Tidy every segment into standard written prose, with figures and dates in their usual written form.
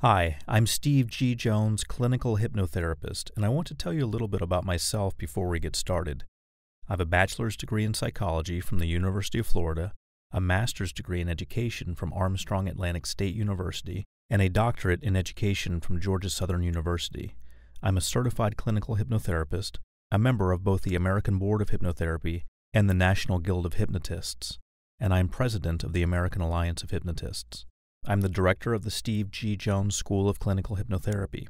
Hi, I'm Steve G. Jones, clinical hypnotherapist, and I want to tell you a little bit about myself before we get started. I have a bachelor's degree in psychology from the University of Florida, a master's degree in education from Armstrong Atlantic State University, and a doctorate in education from Georgia Southern University. I'm a certified clinical hypnotherapist, a member of both the American Board of Hypnotherapy and the National Guild of Hypnotists, and I'm president of the American Alliance of Hypnotists. I'm the director of the Steve G. Jones School of Clinical Hypnotherapy.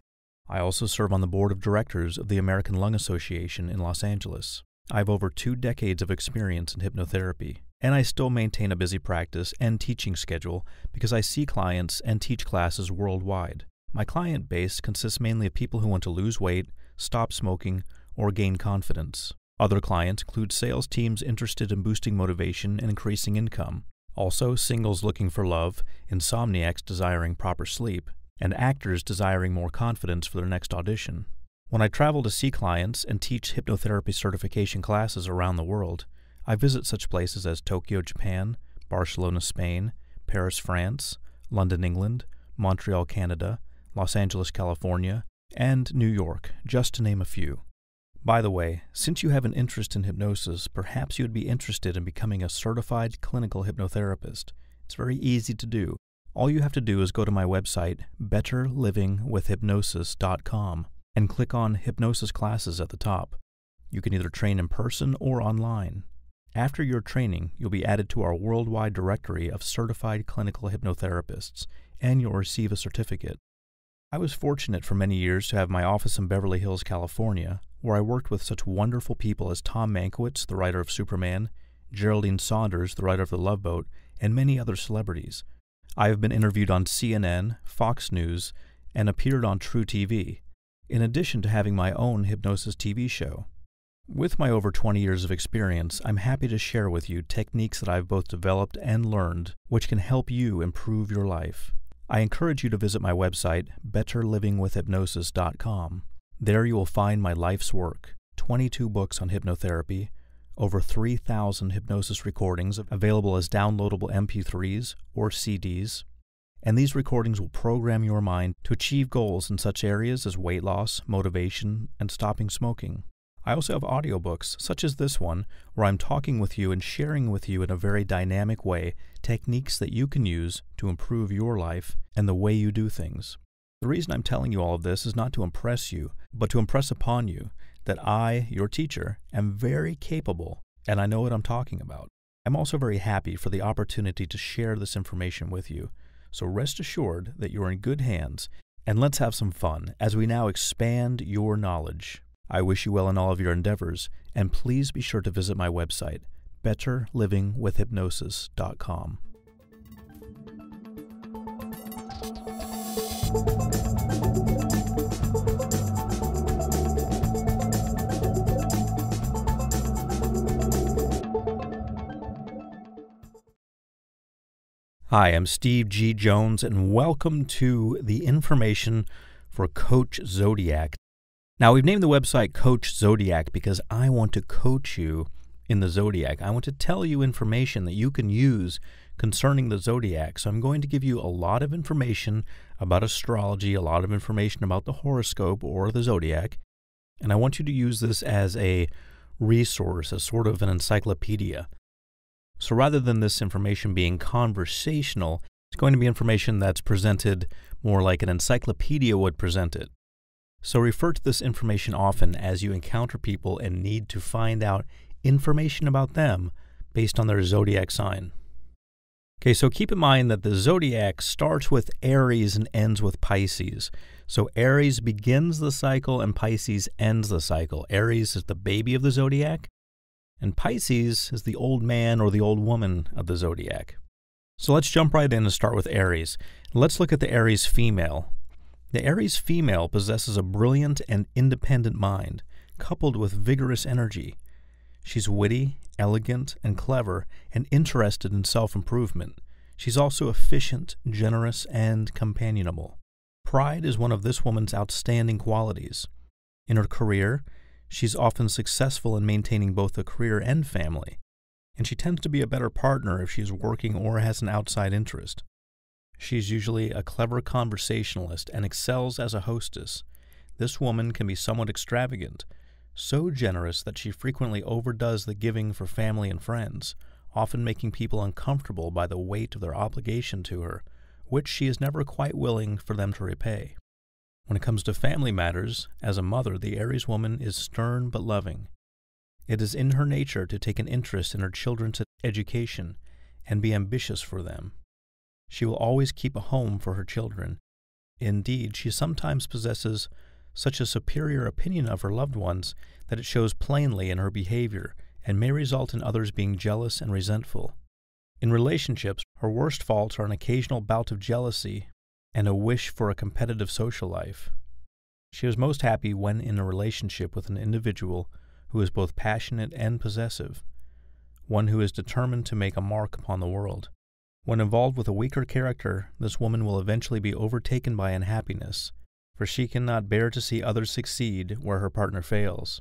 I also serve on the board of directors of the American Lung Association in Los Angeles. I have over 2 decades of experience in hypnotherapy, and I still maintain a busy practice and teaching schedule because I see clients and teach classes worldwide. My client base consists mainly of people who want to lose weight, stop smoking, or gain confidence. Other clients include sales teams interested in boosting motivation and increasing income. Also, singles looking for love, insomniacs desiring proper sleep, and actors desiring more confidence for their next audition. When I travel to see clients and teach hypnotherapy certification classes around the world, I visit such places as Tokyo, Japan, Barcelona, Spain, Paris, France, London, England, Montreal, Canada, Los Angeles, California, and New York, just to name a few. By the way, since you have an interest in hypnosis, perhaps you would be interested in becoming a certified clinical hypnotherapist. It's very easy to do. All you have to do is go to my website, betterlivingwithhypnosis.com, and click on Hypnosis Classes at the top. You can either train in person or online. After your training, you'll be added to our worldwide directory of certified clinical hypnotherapists, and you'll receive a certificate. I was fortunate for many years to have my office in Beverly Hills, California, where I worked with such wonderful people as Tom Mankiewicz, the writer of Superman, Geraldine Saunders, the writer of The Love Boat, and many other celebrities. I have been interviewed on CNN, Fox News, and appeared on True TV, in addition to having my own hypnosis TV show. With my over 20 years of experience, I'm happy to share with you techniques that I've both developed and learned, which can help you improve your life. I encourage you to visit my website, betterlivingwithhypnosis.com. There you will find my life's work, 22 books on hypnotherapy, over 3,000 hypnosis recordings available as downloadable MP3s or CDs, and these recordings will program your mind to achieve goals in such areas as weight loss, motivation, and stopping smoking. I also have audiobooks, such as this one, where I'm talking with you and sharing with you in a very dynamic way techniques that you can use to improve your life and the way you do things. The reason I'm telling you all of this is not to impress you, but to impress upon you that I, your teacher, am very capable and I know what I'm talking about. I'm also very happy for the opportunity to share this information with you, so rest assured that you're in good hands, and let's have some fun as we now expand your knowledge. I wish you well in all of your endeavors, and please be sure to visit my website, betterlivingwithhypnosis.com. Hi, I'm Steve G. Jones, and welcome to the information for Coach Zodiac. Now, we've named the website Coach Zodiac because I want to coach you in the Zodiac. I want to tell you information that you can use concerning the Zodiac. So I'm going to give you a lot of information about astrology, a lot of information about the horoscope or the Zodiac, and I want you to use this as a resource, as sort of an encyclopedia. So rather than this information being conversational, it's going to be information that's presented more like an encyclopedia would present it. So refer to this information often as you encounter people and need to find out information about them based on their zodiac sign. Okay, so keep in mind that the zodiac starts with Aries and ends with Pisces. So Aries begins the cycle and Pisces ends the cycle. Aries is the baby of the zodiac, and Pisces is the old man or the old woman of the zodiac. So let's jump right in and start with Aries. Let's look at the Aries female. The Aries female possesses a brilliant and independent mind, coupled with vigorous energy. She's witty, elegant, and clever, and interested in self-improvement. She's also efficient, generous, and companionable. Pride is one of this woman's outstanding qualities. In her career, she's often successful in maintaining both a career and family, and she tends to be a better partner if she is working or has an outside interest. She's usually a clever conversationalist and excels as a hostess. This woman can be somewhat extravagant, so generous that she frequently overdoes the giving for family and friends, often making people uncomfortable by the weight of their obligation to her, which she is never quite willing for them to repay. When it comes to family matters, as a mother, the Aries woman is stern but loving. It is in her nature to take an interest in her children's education and be ambitious for them. She will always keep a home for her children. Indeed, she sometimes possesses such a superior opinion of her loved ones that it shows plainly in her behavior and may result in others being jealous and resentful. In relationships, her worst faults are an occasional bout of jealousy and a wish for a competitive social life. She is most happy when in a relationship with an individual who is both passionate and possessive, one who is determined to make a mark upon the world. When involved with a weaker character, this woman will eventually be overtaken by unhappiness, for she cannot bear to see others succeed where her partner fails.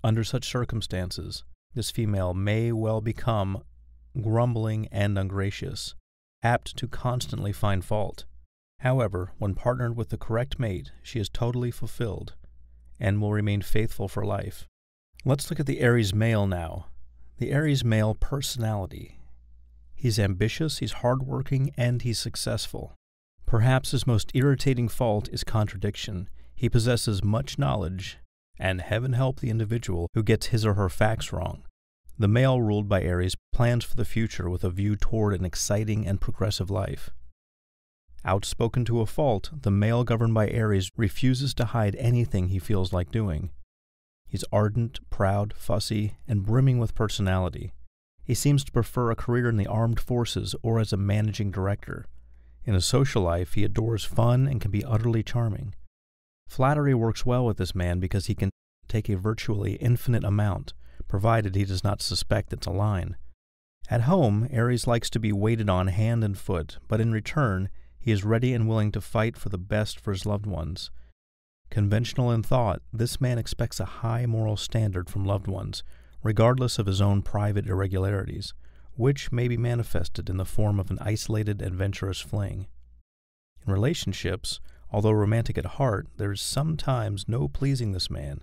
Under such circumstances, this female may well become grumbling and ungracious, apt to constantly find fault. However, when partnered with the correct mate, she is totally fulfilled and will remain faithful for life. Let's look at the Aries male now. The Aries male personality. He's ambitious, he's hardworking, and he's successful. Perhaps his most irritating fault is contradiction. He possesses much knowledge, and heaven help the individual who gets his or her facts wrong. The male ruled by Aries plans for the future with a view toward an exciting and progressive life. Outspoken to a fault, the male governed by Aries refuses to hide anything he feels like doing. He's ardent, proud, fussy, and brimming with personality. He seems to prefer a career in the armed forces or as a managing director. In a social life, he adores fun and can be utterly charming. Flattery works well with this man because he can take a virtually infinite amount, provided he does not suspect it's a line. At home, Aries likes to be waited on hand and foot, but in return, he is ready and willing to fight for the best for his loved ones. Conventional in thought, this man expects a high moral standard from loved ones, regardless of his own private irregularities, which may be manifested in the form of an isolated, adventurous fling. In relationships, although romantic at heart, there is sometimes no pleasing this man,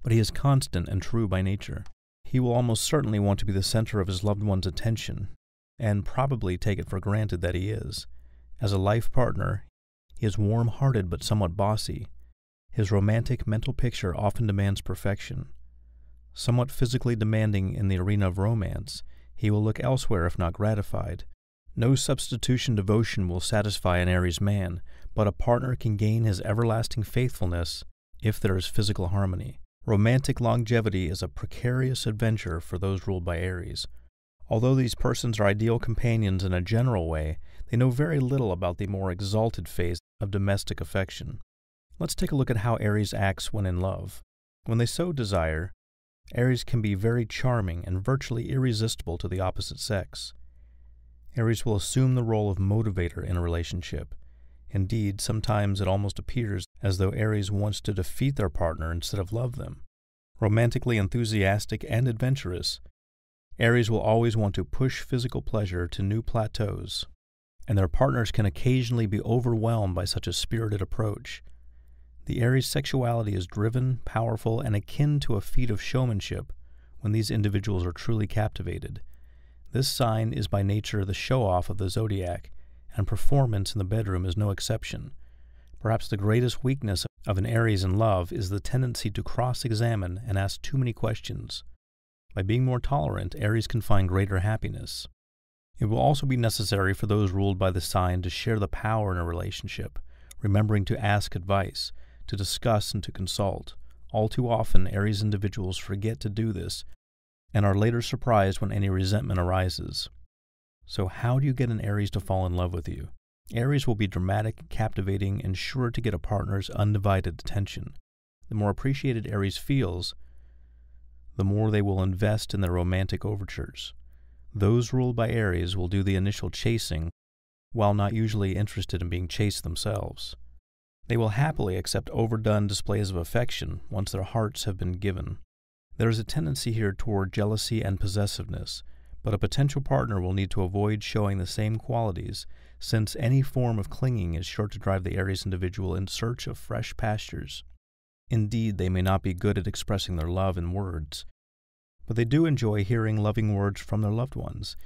but he is constant and true by nature. He will almost certainly want to be the center of his loved one's attention, and probably take it for granted that he is. As a life partner, he is warm-hearted but somewhat bossy. His romantic mental picture often demands perfection. Somewhat physically demanding in the arena of romance, he will look elsewhere if not gratified. No substitution devotion will satisfy an Aries man, but a partner can gain his everlasting faithfulness if there is physical harmony. Romantic longevity is a precarious adventure for those ruled by Aries. Although these persons are ideal companions in a general way, they know very little about the more exalted phase of domestic affection. Let's take a look at how Aries acts when in love. When they so desire, Aries can be very charming and virtually irresistible to the opposite sex. Aries will assume the role of motivator in a relationship. Indeed, sometimes it almost appears as though Aries wants to defeat their partner instead of love them. Romantically enthusiastic and adventurous, Aries will always want to push physical pleasure to new plateaus, and their partners can occasionally be overwhelmed by such a spirited approach. The Aries sexuality is driven, powerful, and akin to a feat of showmanship when these individuals are truly captivated. This sign is by nature the show-off of the Zodiac, and performance in the bedroom is no exception. Perhaps the greatest weakness of an Aries in love is the tendency to cross-examine and ask too many questions. By being more tolerant, Aries can find greater happiness. It will also be necessary for those ruled by the sign to share the power in a relationship, remembering to ask advice, to discuss and to consult. All too often, Aries individuals forget to do this and are later surprised when any resentment arises. So how do you get an Aries to fall in love with you? Aries will be dramatic, captivating, and sure to get a partner's undivided attention. The more appreciated Aries feels, the more they will invest in their romantic overtures. Those ruled by Aries will do the initial chasing, while not usually interested in being chased themselves. They will happily accept overdone displays of affection once their hearts have been given. There is a tendency here toward jealousy and possessiveness, but a potential partner will need to avoid showing the same qualities, since any form of clinging is sure to drive the Aries individual in search of fresh pastures. Indeed, they may not be good at expressing their love in words, but they do enjoy hearing loving words from their loved ones,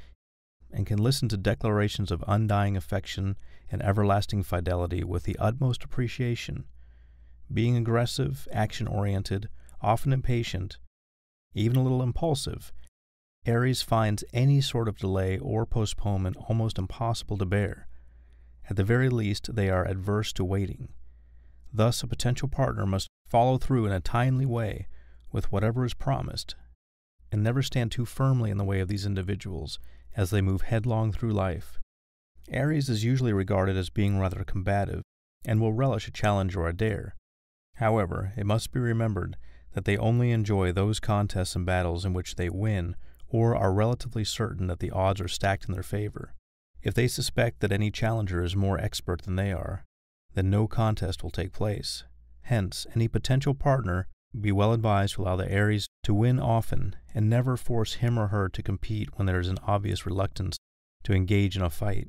and can listen to declarations of undying affection and everlasting fidelity with the utmost appreciation. Being aggressive, action-oriented, often impatient, even a little impulsive, Aries finds any sort of delay or postponement almost impossible to bear. At the very least, they are adverse to waiting. Thus, a potential partner must follow through in a timely way with whatever is promised, and never stand too firmly in the way of these individuals as they move headlong through life. Aries is usually regarded as being rather combative and will relish a challenge or a dare. However, it must be remembered that they only enjoy those contests and battles in which they win or are relatively certain that the odds are stacked in their favor. If they suspect that any challenger is more expert than they are, then no contest will take place. Hence, any potential partner would be well advised to allow the Aries to win often and never force him or her to compete when there is an obvious reluctance to engage in a fight.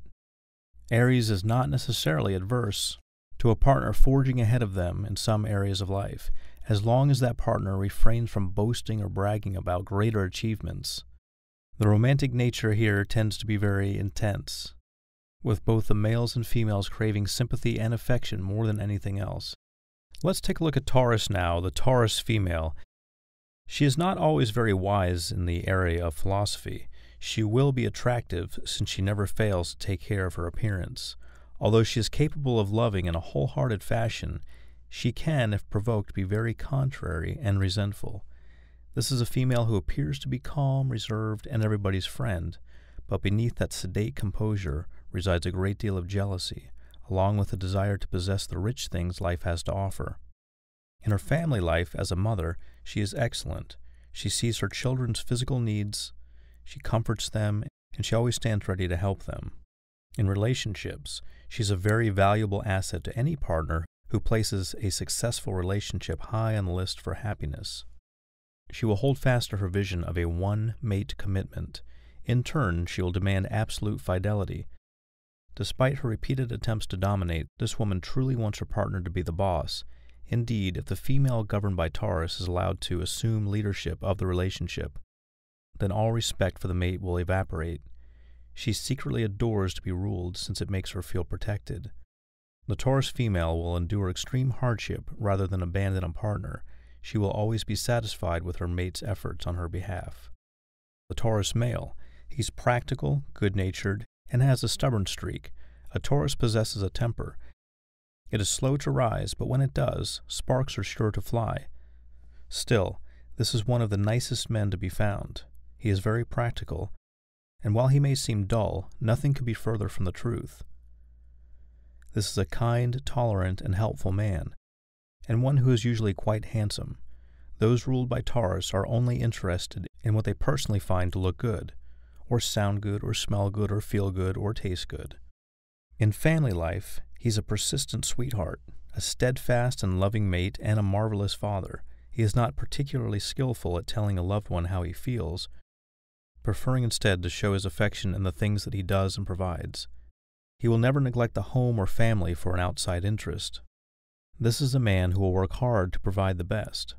Aries is not necessarily adverse to a partner forging ahead of them in some areas of life, as long as that partner refrains from boasting or bragging about greater achievements. The romantic nature here tends to be very intense, with both the males and females craving sympathy and affection more than anything else. Let's take a look at Taurus now, the Taurus female. She is not always very wise in the area of philosophy. She will be attractive since she never fails to take care of her appearance. Although she is capable of loving in a wholehearted fashion, she can, if provoked, be very contrary and resentful. This is a female who appears to be calm, reserved, and everybody's friend, but beneath that sedate composure resides a great deal of jealousy, along with a desire to possess the rich things life has to offer. In her family life as a mother, she is excellent. She sees her children's physical needs, she comforts them, and she always stands ready to help them. In relationships, she's a very valuable asset to any partner who places a successful relationship high on the list for happiness. She will hold fast to her vision of a one-mate commitment. In turn, she will demand absolute fidelity. Despite her repeated attempts to dominate, this woman truly wants her partner to be the boss. Indeed, if the female governed by Taurus is allowed to assume leadership of the relationship, then all respect for the mate will evaporate. She secretly adores to be ruled since it makes her feel protected. The Taurus female will endure extreme hardship rather than abandon a partner. She will always be satisfied with her mate's efforts on her behalf. The Taurus male, he's practical, good-natured, and has a stubborn streak. A Taurus possesses a temper. It is slow to rise, but when it does, sparks are sure to fly. Still, this is one of the nicest men to be found. He is very practical, and while he may seem dull, nothing could be further from the truth. This is a kind, tolerant, and helpful man, and one who is usually quite handsome. Those ruled by Taurus are only interested in what they personally find to look good, or sound good, or smell good, or feel good, or taste good. In family life, he's a persistent sweetheart, a steadfast and loving mate, and a marvelous father. He is not particularly skillful at telling a loved one how he feels, preferring instead to show his affection in the things that he does and provides. He will never neglect the home or family for an outside interest. This is a man who will work hard to provide the best.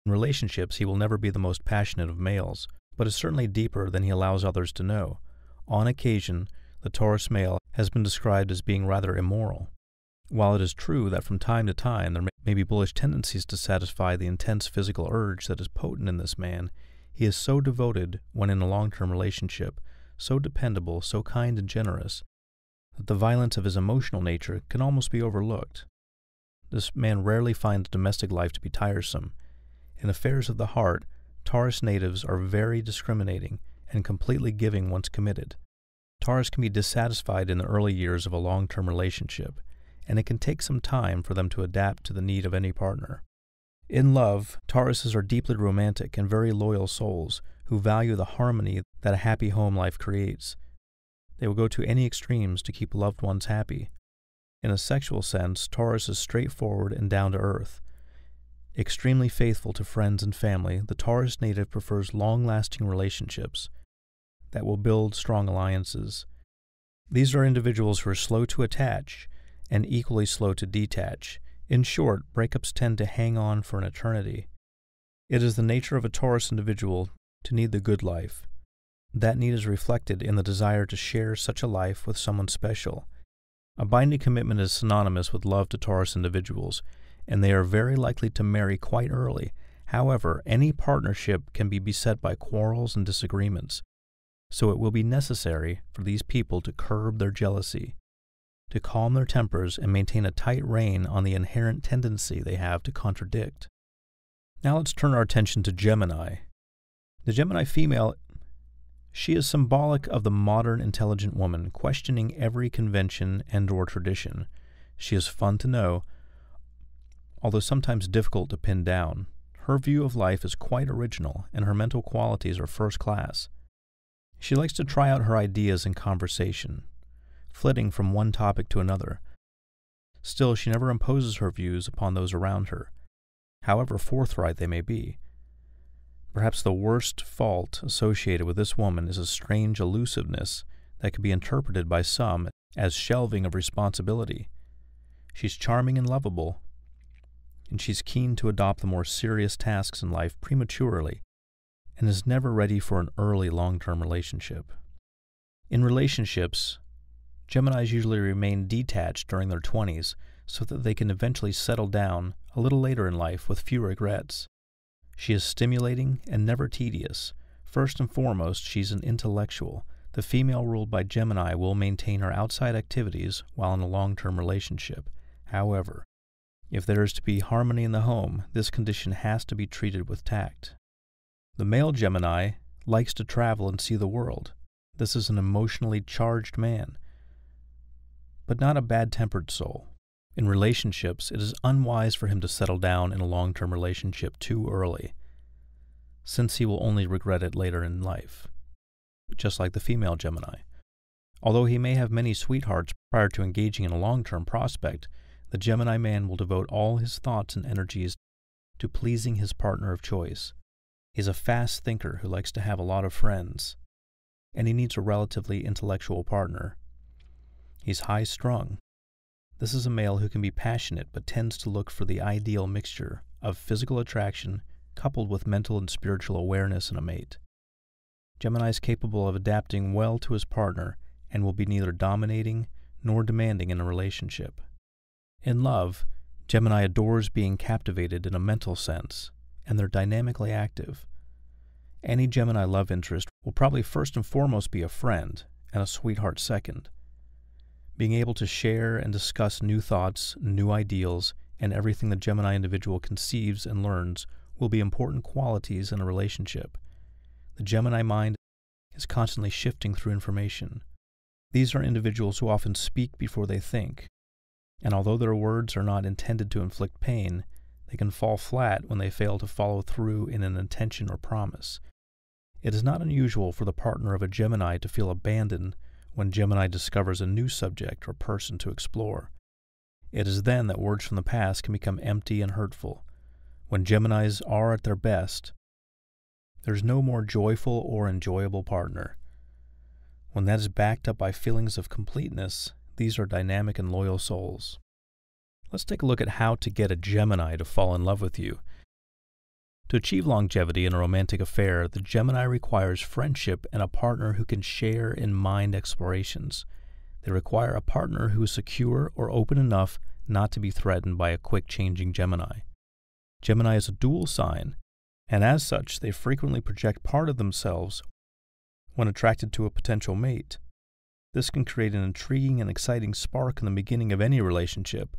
In relationships, he will never be the most passionate of males, but is certainly deeper than he allows others to know. On occasion, the Taurus male has been described as being rather immoral. While it is true that from time to time there may be bullish tendencies to satisfy the intense physical urge that is potent in this man, he is so devoted when in a long-term relationship, so dependable, so kind and generous, that the violence of his emotional nature can almost be overlooked. This man rarely finds domestic life to be tiresome. In affairs of the heart, Taurus natives are very discriminating and completely giving once committed. Taurus can be dissatisfied in the early years of a long-term relationship, and it can take some time for them to adapt to the need of any partner. In love, Tauruses are deeply romantic and very loyal souls who value the harmony that a happy home life creates. They will go to any extremes to keep loved ones happy. In a sexual sense, Taurus is straightforward and down to earth. Extremely faithful to friends and family, the Taurus native prefers long-lasting relationships. that will build strong alliances. These are individuals who are slow to attach and equally slow to detach. In short, breakups tend to hang on for an eternity. It is the nature of a Taurus individual to need the good life. That need is reflected in the desire to share such a life with someone special. A binding commitment is synonymous with love to Taurus individuals, and they are very likely to marry quite early. However, any partnership can be beset by quarrels and disagreements, so it will be necessary for these people to curb their jealousy, to calm their tempers and maintain a tight rein on the inherent tendency they have to contradict. Now let's turn our attention to Gemini. The Gemini female, she is symbolic of the modern intelligent woman, questioning every convention and/or tradition. She is fun to know, although sometimes difficult to pin down. Her view of life is quite original, and her mental qualities are first class. She likes to try out her ideas in conversation, flitting from one topic to another. Still, she never imposes her views upon those around her, however forthright they may be. Perhaps the worst fault associated with this woman is a strange elusiveness that can be interpreted by some as shelving of responsibility. She's charming and lovable, and she's keen to adopt the more serious tasks in life prematurely, and is never ready for an early long-term relationship. In relationships, Geminis usually remain detached during their 20s so that they can eventually settle down a little later in life with few regrets. She is stimulating and never tedious. First and foremost, she's an intellectual. The female ruled by Gemini will maintain her outside activities while in a long-term relationship. However, if there is to be harmony in the home, this condition has to be treated with tact. The male Gemini likes to travel and see the world. This is an emotionally charged man, but not a bad-tempered soul. In relationships, it is unwise for him to settle down in a long-term relationship too early, since he will only regret it later in life, just like the female Gemini. Although he may have many sweethearts prior to engaging in a long-term prospect, the Gemini man will devote all his thoughts and energies to pleasing his partner of choice. He's a fast thinker who likes to have a lot of friends, and he needs a relatively intellectual partner. He's high-strung. This is a male who can be passionate but tends to look for the ideal mixture of physical attraction coupled with mental and spiritual awareness in a mate. Gemini is capable of adapting well to his partner and will be neither dominating nor demanding in a relationship. In love, Gemini adores being captivated in a mental sense, and they're dynamically active. Any Gemini love interest will probably first and foremost be a friend, and a sweetheart second. Being able to share and discuss new thoughts, new ideals, and everything the Gemini individual conceives and learns will be important qualities in a relationship. The Gemini mind is constantly shifting through information. These are individuals who often speak before they think, and although their words are not intended to inflict pain, they can fall flat when they fail to follow through in an intention or promise. It is not unusual for the partner of a Gemini to feel abandoned when Gemini discovers a new subject or person to explore. It is then that words from the past can become empty and hurtful. When Geminis are at their best, there's no more joyful or enjoyable partner. When that is backed up by feelings of completeness, these are dynamic and loyal souls. Let's take a look at how to get a Gemini to fall in love with you. To achieve longevity in a romantic affair, the Gemini requires friendship and a partner who can share in mind explorations. They require a partner who is secure or open enough not to be threatened by a quick-changing Gemini. Gemini is a dual sign, and as such, they frequently project part of themselves when attracted to a potential mate. This can create an intriguing and exciting spark in the beginning of any relationship,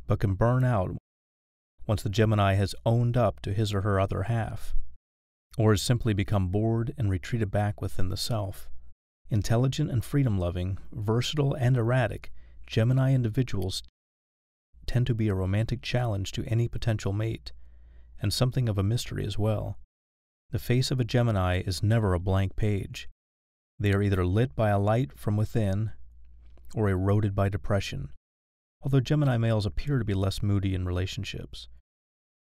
but can burn out once the Gemini has owned up to his or her other half, or has simply become bored and retreated back within the self. Intelligent and freedom-loving, versatile and erratic, Gemini individuals tend to be a romantic challenge to any potential mate, and something of a mystery as well. The face of a Gemini is never a blank page. They are either lit by a light from within or eroded by depression, although Gemini males appear to be less moody in relationships.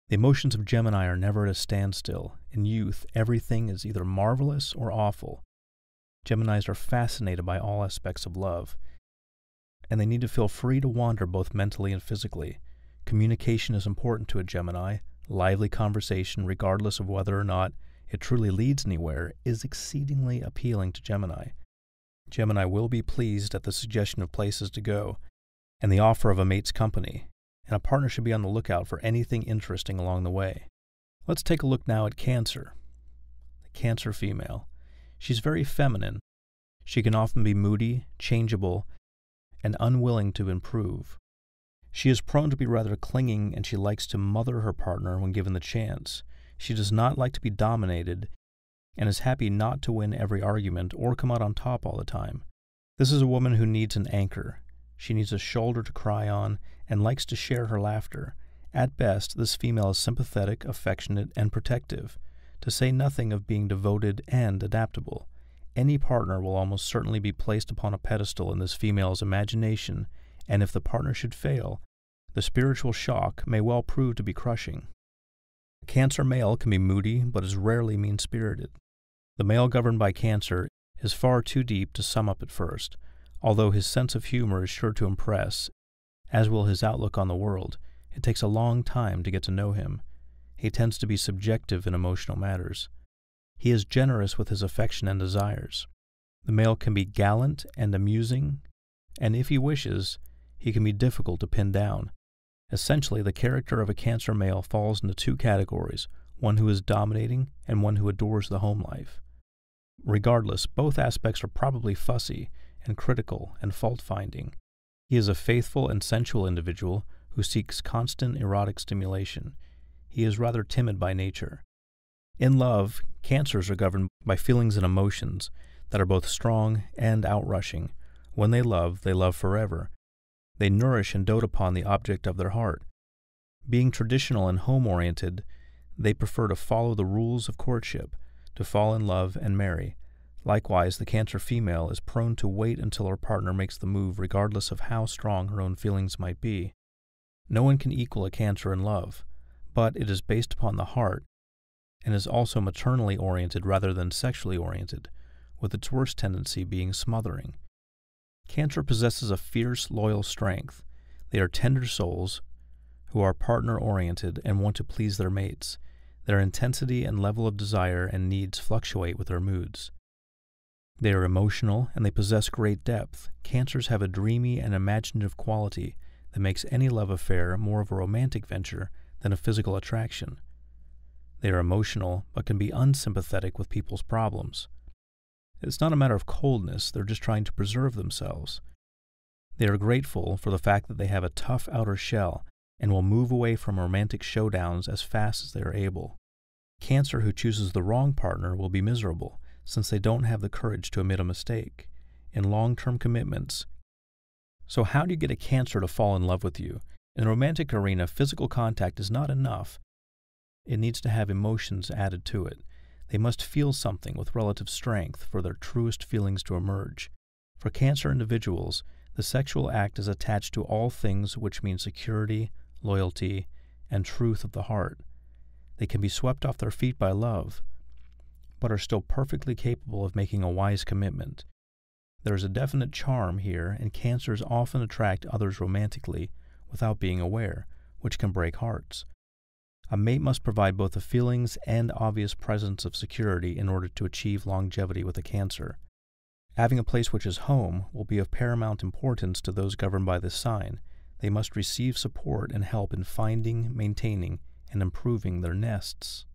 The emotions of Gemini are never at a standstill. In youth, everything is either marvelous or awful. Geminis are fascinated by all aspects of love, and they need to feel free to wander both mentally and physically. Communication is important to a Gemini. Lively conversation, regardless of whether or not it truly leads anywhere, is exceedingly appealing to Gemini. Gemini will be pleased at the suggestion of places to go and the offer of a mate's company, and a partner should be on the lookout for anything interesting along the way. Let's take a look now at Cancer. The Cancer female. She's very feminine. She can often be moody, changeable, and unwilling to improve. She is prone to be rather clinging, and she likes to mother her partner when given the chance. She does not like to be dominated and is happy not to win every argument or come out on top all the time. This is a woman who needs an anchor. She needs a shoulder to cry on and likes to share her laughter. At best, this female is sympathetic, affectionate, and protective, to say nothing of being devoted and adaptable. Any partner will almost certainly be placed upon a pedestal in this female's imagination, and if the partner should fail, the spiritual shock may well prove to be crushing. A Cancer male can be moody, but is rarely mean-spirited. The male governed by Cancer is far too deep to sum up at first, although his sense of humor is sure to impress, as will his outlook on the world. It takes a long time to get to know him. He tends to be subjective in emotional matters. He is generous with his affection and desires. The male can be gallant and amusing, and if he wishes, he can be difficult to pin down. Essentially, the character of a Cancer male falls into two categories, one who is dominating and one who adores the home life. Regardless, both aspects are probably fussy and critical and fault-finding. He is a faithful and sensual individual who seeks constant erotic stimulation. He is rather timid by nature. In love, Cancers are governed by feelings and emotions that are both strong and outrushing. When they love forever. They nourish and dote upon the object of their heart. Being traditional and home-oriented, they prefer to follow the rules of courtship, to fall in love and marry. Likewise, the Cancer female is prone to wait until her partner makes the move regardless of how strong her own feelings might be. No one can equal a Cancer in love, but it is based upon the heart and is also maternally oriented rather than sexually oriented, with its worst tendency being smothering. Cancer possesses a fierce, loyal strength. They are tender souls who are partner-oriented and want to please their mates. Their intensity and level of desire and needs fluctuate with their moods. They are emotional and they possess great depth. Cancers have a dreamy and imaginative quality that makes any love affair more of a romantic venture than a physical attraction. They are emotional but can be unsympathetic with people's problems. It's not a matter of coldness, they're just trying to preserve themselves. They are grateful for the fact that they have a tough outer shell and will move away from romantic showdowns as fast as they are able. Cancer who chooses the wrong partner will be miserable, since they don't have the courage to admit a mistake. In long-term commitments. So how do you get a Cancer to fall in love with you? In the romantic arena, physical contact is not enough. It needs to have emotions added to it. They must feel something with relative strength for their truest feelings to emerge. For Cancer individuals, the sexual act is attached to all things which mean security, loyalty, and truth of the heart. They can be swept off their feet by love, but are still perfectly capable of making a wise commitment. There is a definite charm here, and Cancers often attract others romantically without being aware, which can break hearts. A mate must provide both the feelings and obvious presence of security in order to achieve longevity with a Cancer. Having a place which is home will be of paramount importance to those governed by this sign. They must receive support and help in finding, maintaining, and improving their nests.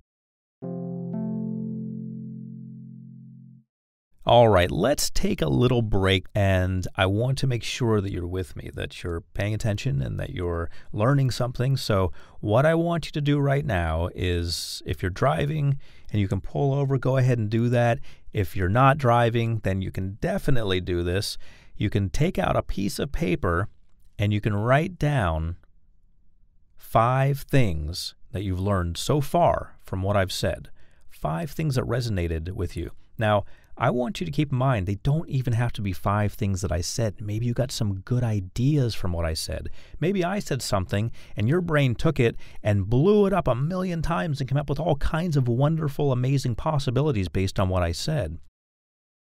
All right, let's take a little break, and I want to make sure that you're with me, that you're paying attention and that you're learning something. So what I want you to do right now is, if you're driving and you can pull over, go ahead and do that. If you're not driving, then you can definitely do this. You can take out a piece of paper and you can write down 5 things that you've learned so far from what I've said. 5 things that resonated with you. Now, I want you to keep in mind, they don't even have to be 5 things that I said. Maybe you got some good ideas from what I said. Maybe I said something and your brain took it and blew it up 1,000,000 times and came up with all kinds of wonderful, amazing possibilities based on what I said.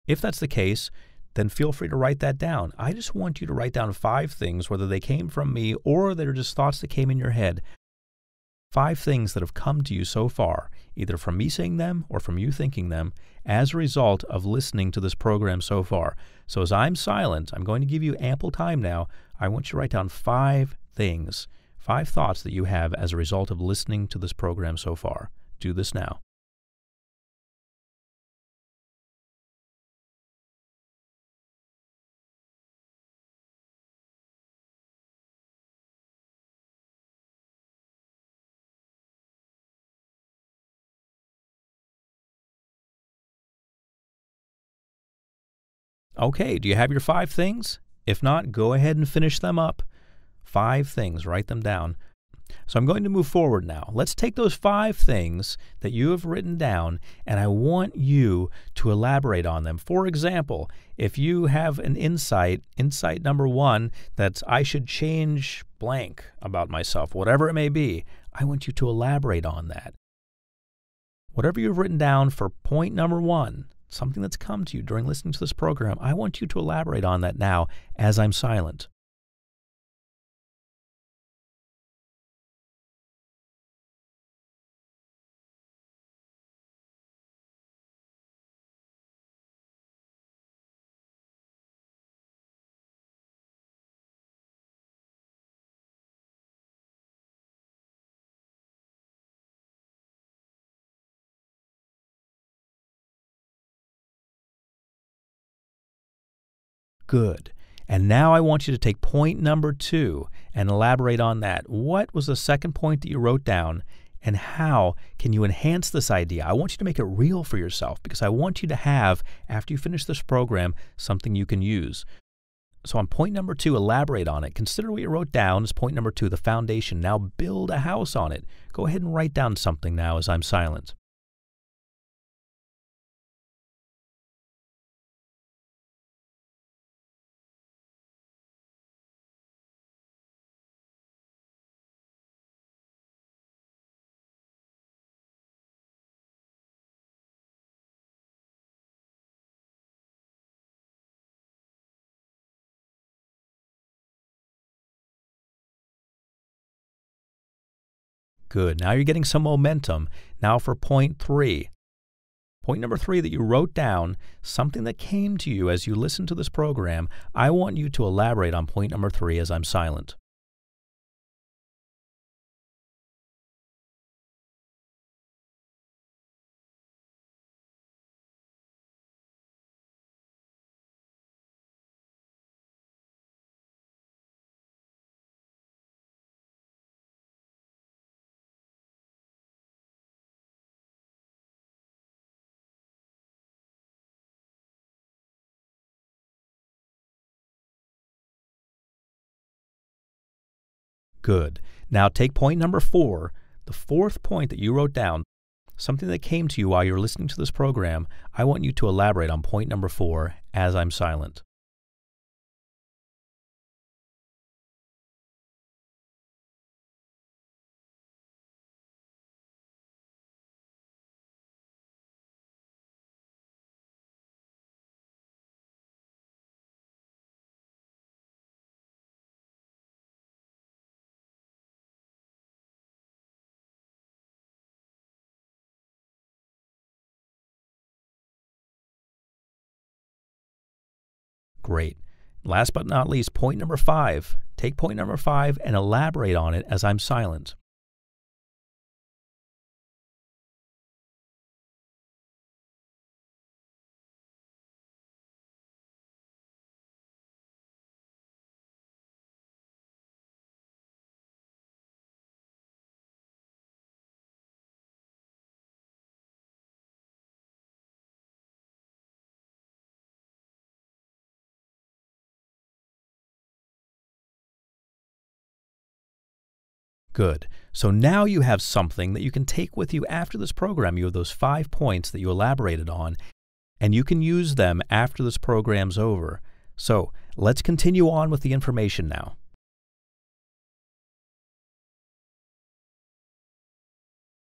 If that's the case, then feel free to write that down. I just want you to write down 5 things, whether they came from me or they're just thoughts that came in your head. 5 things that have come to you so far, either from me saying them or from you thinking them, as a result of listening to this program so far. So as I'm silent, I'm going to give you ample time now. I want you to write down 5 things, 5 thoughts that you have as a result of listening to this program so far. Do this now. Okay, do you have your 5 things? If not, go ahead and finish them up. 5 things, write them down. So I'm going to move forward now. Let's take those 5 things that you have written down, and I want you to elaborate on them. For example, if you have an insight number 1, that I should change blank about myself, whatever it may be, I want you to elaborate on that. Whatever you've written down for point number 1, something that's come to you during listening to this program, I want you to elaborate on that now as I'm silent. Good. And now I want you to take point number 2 and elaborate on that. What was the second point that you wrote down, and how can you enhance this idea? I want you to make it real for yourself, because I want you to have, after you finish this program, something you can use. So on point number 2, elaborate on it. Consider what you wrote down as point number 2, the foundation. Now build a house on it. Go ahead and write down something now as I'm silent. Good. Now you're getting some momentum. Now for point 3. Point number 3 that you wrote down, something that came to you as you listened to this program, I want you to elaborate on point number 3 as I'm silent. Good. Now take point number 4, the 4th point that you wrote down, something that came to you while you're listening to this program. I want you to elaborate on point number 4 as I'm silent. Great. Last but not least, point number 5. Take point number 5 and elaborate on it as I'm silent. Good. So now you have something that you can take with you after this program. You have those 5 points that you elaborated on, and you can use them after this program's over. So let's continue on with the information now.